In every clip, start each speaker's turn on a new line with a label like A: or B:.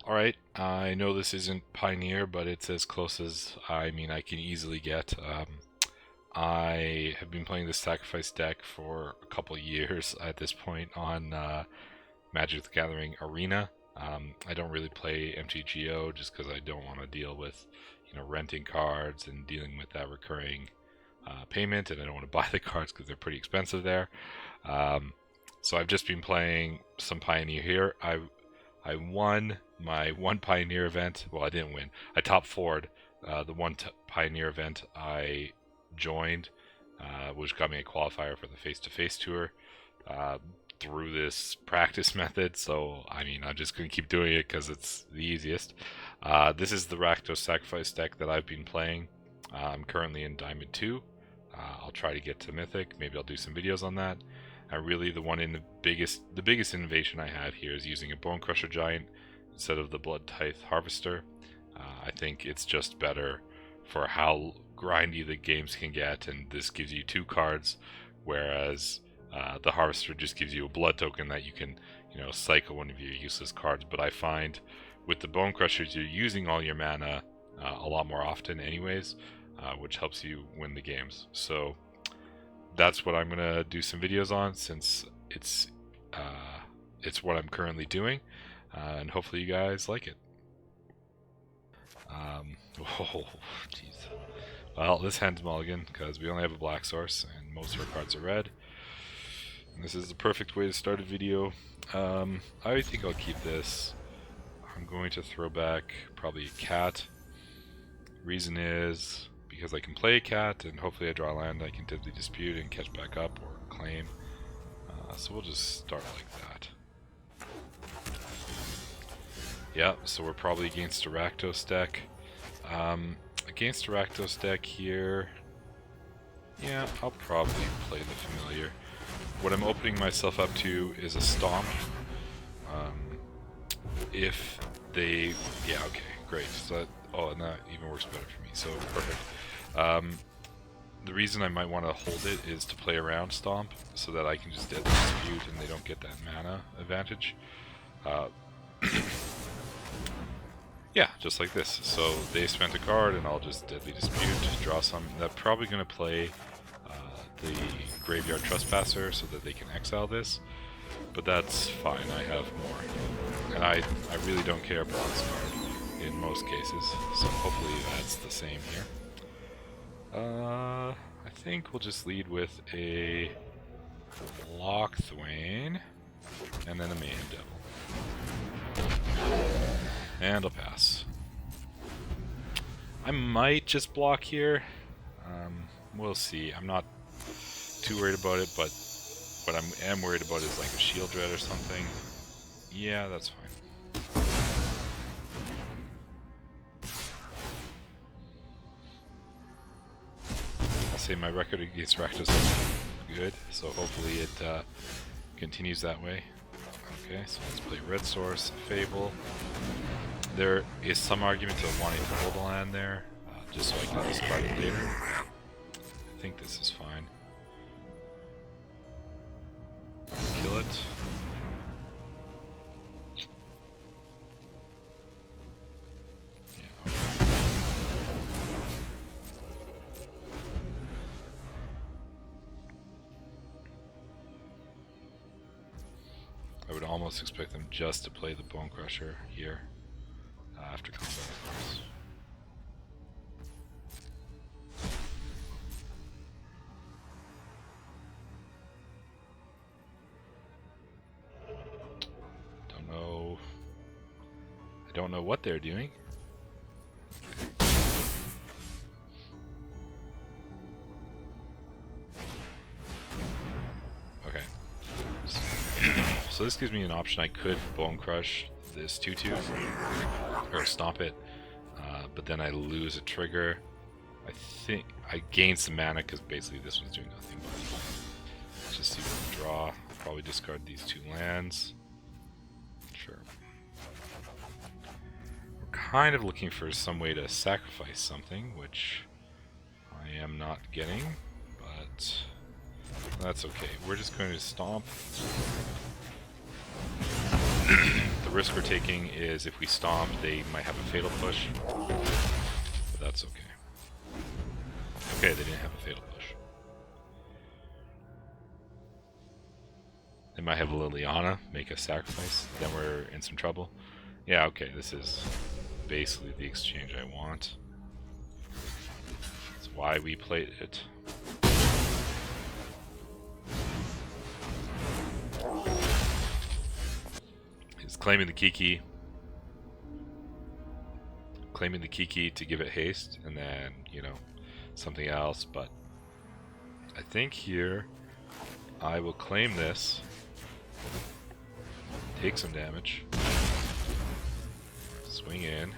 A: Alright, I know this isn't Pioneer, but it's as close as I can easily get. I have been playing this Sacrifice deck for a couple years at this point on Magic the Gathering Arena. I don't really play MTGO just because I don't want to deal with renting cards and dealing with that recurring payment, and I don't want to buy the cards because they're pretty expensive there. So I've just been playing some Pioneer here. I won my one Pioneer event. Well, I didn't win. I top for'd the one Pioneer event I joined, which got me a qualifier for the face-to-face tour through this practice method. So I'm just going to keep doing it because it's the easiest. This is the Rakdos Sacrifice deck that I've been playing. I'm currently in Diamond 2. I'll try to get to Mythic. Maybe I'll do some videos on that. Really, the biggest innovation I had here is using a Bone Crusher Giant instead of the Blood Tithe Harvester. I think it's just better for how grindy the games can get, and this gives you 2 cards, whereas the Harvester just gives you a blood token that you can, cycle one of your useless cards. But I find with the Bone Crushers, you're using all your mana a lot more often anyways, which helps you win the games. So that's what I'm gonna do some videos on, since it's what I'm currently doing, and hopefully you guys like it. Oh, jeez. Well, this hand's mulligan because we only have a black source and most of our cards are red. And this is the perfect way to start a video. I think I'll keep this. I'm going to throw back probably a cat. Reason is because I can play a cat, and hopefully I draw land I can deadly dispute and catch back up or claim. So we'll just start like that. Yeah, so we're probably against a Rakdos deck. Against a Rakdos deck here, yeah, I'll probably play the familiar. What I'm opening myself up to is a Stomp. If they, yeah, okay, great. So that, oh, and that even works better for me, so perfect. The reason I might want to hold it is to play around Stomp, so that I can just deadly dispute and they don't get that mana advantage. Yeah, just like this. So they spent a card and I'll just deadly dispute, draw some. They're probably going to play the Graveyard Trespasser so that they can exile this, but that's fine, I have more. And I really don't care about this card in most cases, so hopefully that's the same here. I think we'll just lead with a Lockthwain and then a Mayhem Devil. And I'll pass. I might just block here. We'll see. I'm not too worried about it, but what I am worried about is like a Shield Dread or something. Yeah, that's fine. I'll say my record against Rakdos is good, so hopefully it continues that way. Okay, so let's play Red Source, Fable. There is some argument of wanting to hold a land there, just so I can discard it later. I think this is fine. Kill it. Yeah, okay. I would almost expect them just to play the Bone Crusher here after combat, of course. I don't know what they're doing. Okay. So this gives me an option. I could Bone Crush this 2/2 or Stomp it, but then I lose a trigger. I think I gain some mana because basically this one's doing nothing. But let's just see what we draw. Probably discard these 2 lands. Sure. We're kind of looking for some way to sacrifice something, which I am not getting, but that's okay. We're just going to Stomp. the risk we're taking is if we stomp, they might have a fatal push. But that's okay. Okay, they didn't have a fatal push. They might have Liliana, make a sacrifice, then we're in some trouble. Yeah, okay, this is basically the exchange I want. That's why we played it. He's claiming the Kiki. Claiming the Kiki to give it haste, and then, you know, something else, but I think here I will claim this. Take some damage. Swing in.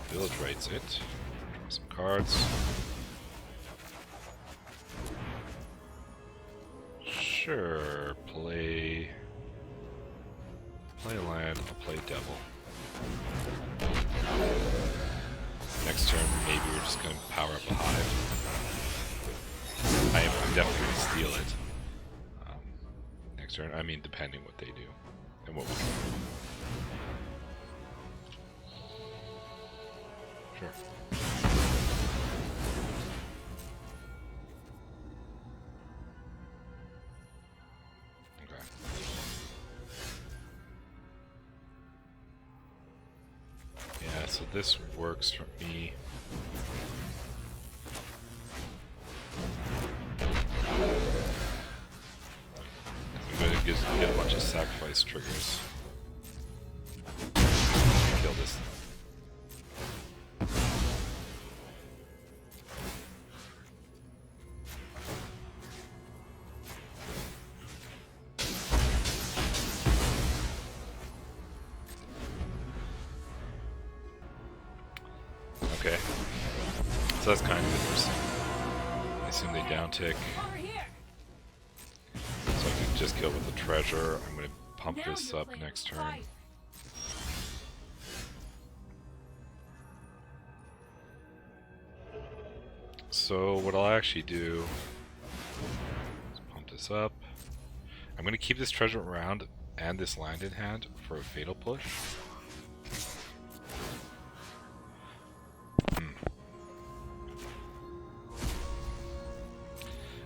A: Village writes it. Draw some cards. Sure, play a land, I'll play Devil. Next turn, maybe we're just gonna power up a Hive. I'm definitely gonna steal it. Next turn, I mean, depending what they do and what we do. Sure. Okay. Yeah, so this works for me. Get a bunch of sacrifice triggers. Kill this. Okay. So that's kind of interesting. I assume they down tick. So I can just kill with the treasure. I'm going to pump this up next turn. So what I'll actually do is pump this up. I'm going to keep this treasure around and this land in hand for a fatal push.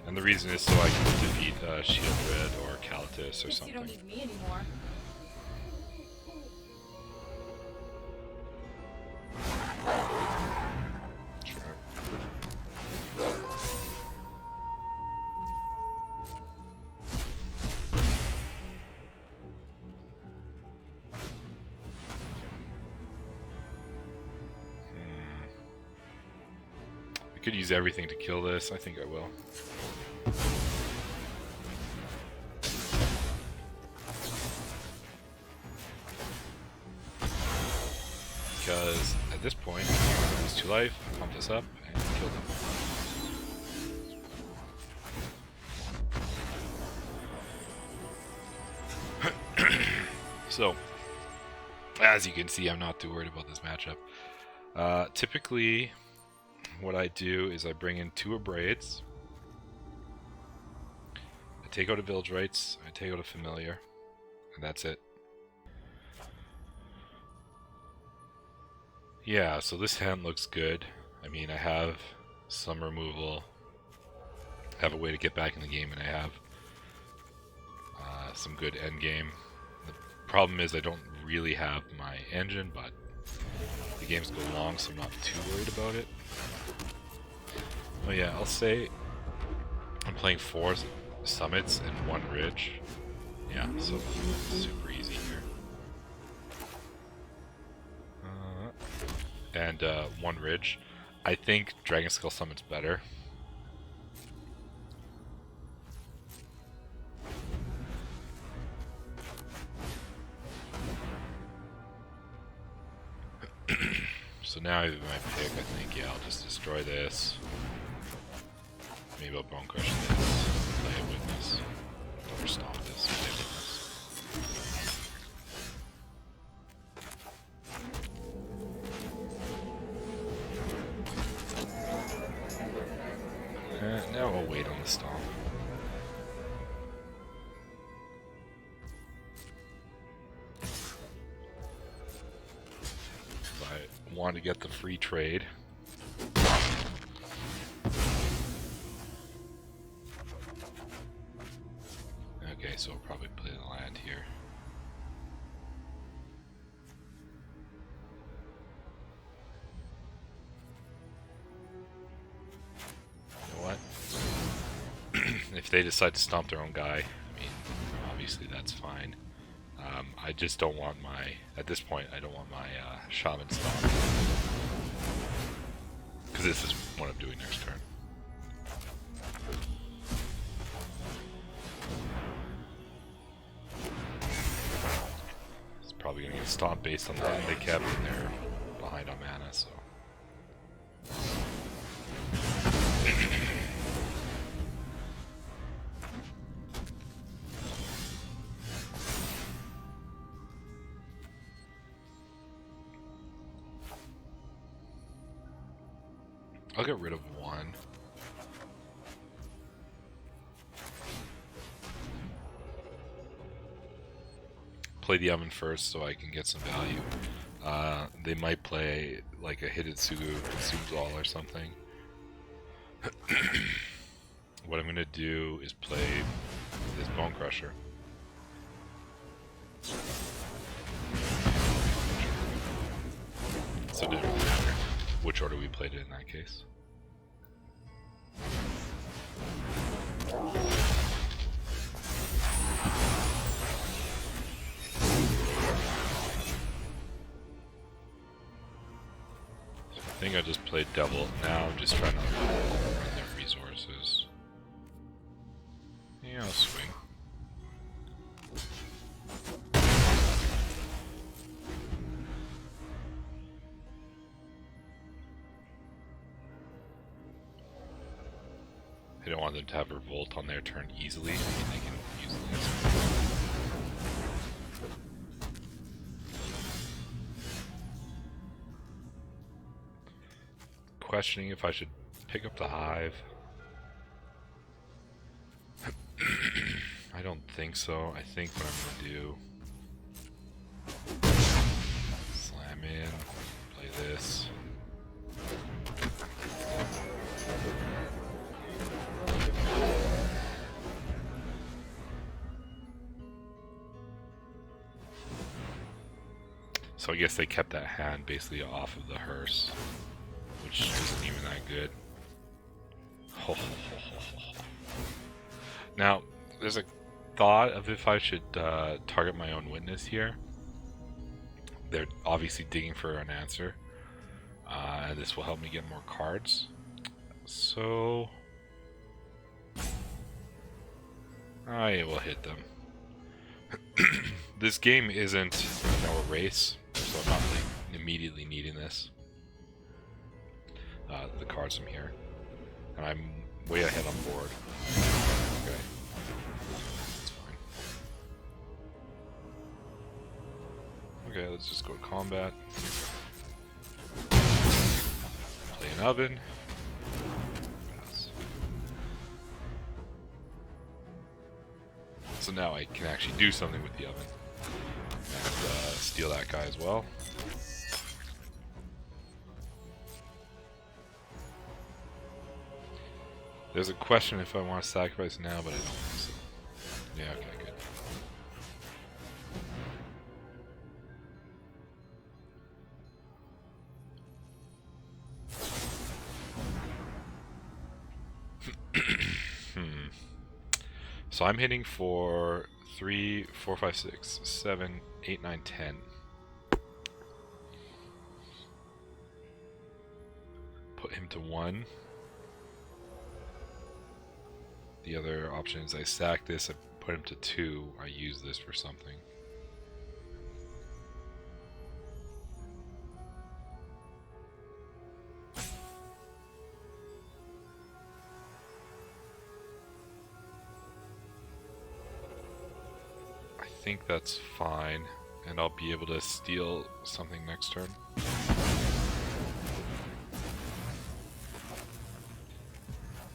A: And the reason is so I can defeat Shieldred or Calatus or something.
B: You don't need me anymore.
A: Sure. I could use everything to kill this. I think I will. Because at this point, I lose 2 life, pump this up, and kill them. So, as you can see, I'm not too worried about this matchup. Typically, what I do is I bring in 2 Abrades. I take out a Village Rites, I take out a Familiar, and that's it. Yeah, so this hand looks good. I mean, I have some removal, I have a way to get back in the game, and I have some good end game. The problem is I don't really have my engine, but the games go long, so I'm not too worried about it. Oh yeah, I'll say I'm playing 4 summits and 1 ridge. Yeah, so super easy here. And 1 ridge. I think Dragon Skull Summit's better. So now I have my pick. I think, yeah, I'll just destroy this. Maybe I'll Bone Crush this. Play a Witness. Or Stomp this. Play a Witness. Now I'll wait on the Stomp. want to get the free trade. Okay, so we'll probably play the land here. You know what? If they decide to stomp their own guy, I mean, obviously that's fine. I just don't want my, at this point, I don't want my shaman stomped. Because this is what I'm doing next turn. It's probably going to get stomped based on the handicap, and they're behind on mana, so. I'll get rid of one. Play the oven first so I can get some value. They might play like a Hidetsugu Subzal or something. What I'm gonna do is play this Bone Crusher. So it didn't really matter which order we played it in that case. I think I just played Devil. Now I'm just trying to run their resources. Yeah, I'll swing. I don't want them to have Revolt on their turn easily. I mean, they can easily. Questioning if I should pick up the Hive. I don't think so. I think what I'm gonna do, slam in, play this. So I guess they kept that hand basically off of the hearse, which isn't even that good. Now, there's a thought of if I should target my own witness here. They're obviously digging for an answer, and this will help me get more cards. So I will hit them. This game isn't, you know, a race, so I'm not like immediately needing this. The cards from here, and I'm way ahead on board. Okay, that's fine. Okay, let's just go to combat. Play an oven. Pass. So now I can actually do something with the oven and steal that guy as well. There's a question if I want to sacrifice now, but I don't think so. Yeah, okay, good. So I'm hitting for 3, 4, 5, 6, 7, 8, 9, 10. Put him to 1. The other option is I sack this, I put him to 2, I use this for something. I think that's fine, and I'll be able to steal something next turn.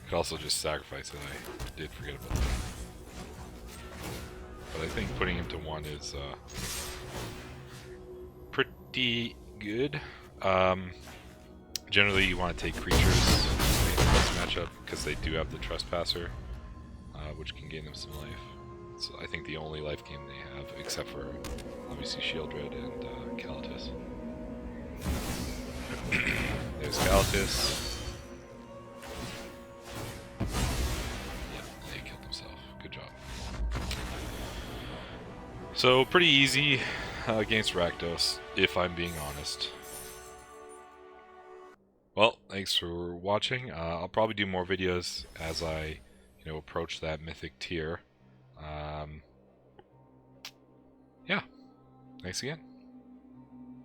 A: Could also just sacrifice it, I did forget about that. But I think putting him to 1 is pretty good. Generally, you want to take creatures in this matchup because they do have the Trespasser, which can gain them some life. It's, I think, the only life gain they have, except for obviously Shieldred and Kalatis. There's Kalatis. Yep, he killed himself. Good job. So, pretty easy against Rakdos, if I'm being honest. Well, thanks for watching. I'll probably do more videos as I, approach that Mythic tier. Yeah, thanks again.